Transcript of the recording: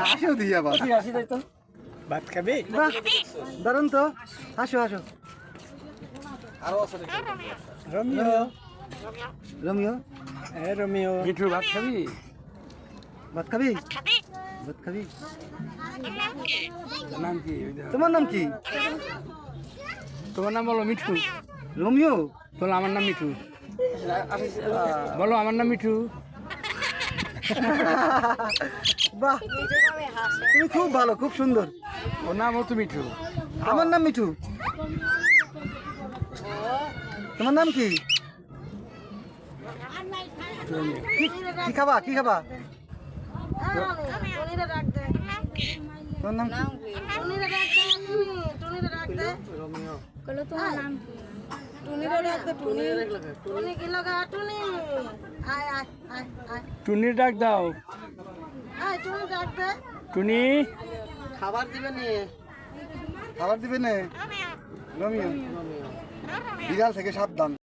হাসিও দিয়ে আবার হাসি তাই তো ভাত খাবি বাহ, দারুণ তো। হাসো হাসো। রোমিও রোমিও, রোমিও মিঠু ভাত খাবি ভাত খাবি? ভাত খাবি? নাম কি তোমার নাম কি? তোমার নাম বলো মিঠু রোমিও? বলো আমার নাম মিঠু বলো আমার নাম মিঠু বাহ, তুমি খুব ভালো, খুব সুন্দর। ওর নামও তো মিঠু আমার নাম মিঠু। তোমার নাম কি? কি খাবা, কি খাবা? তোমার নাম কি? টুনি ডাক দাও টুনি খাবার দিবে না? রোমিও, বিড়াল থেকে সাবধান।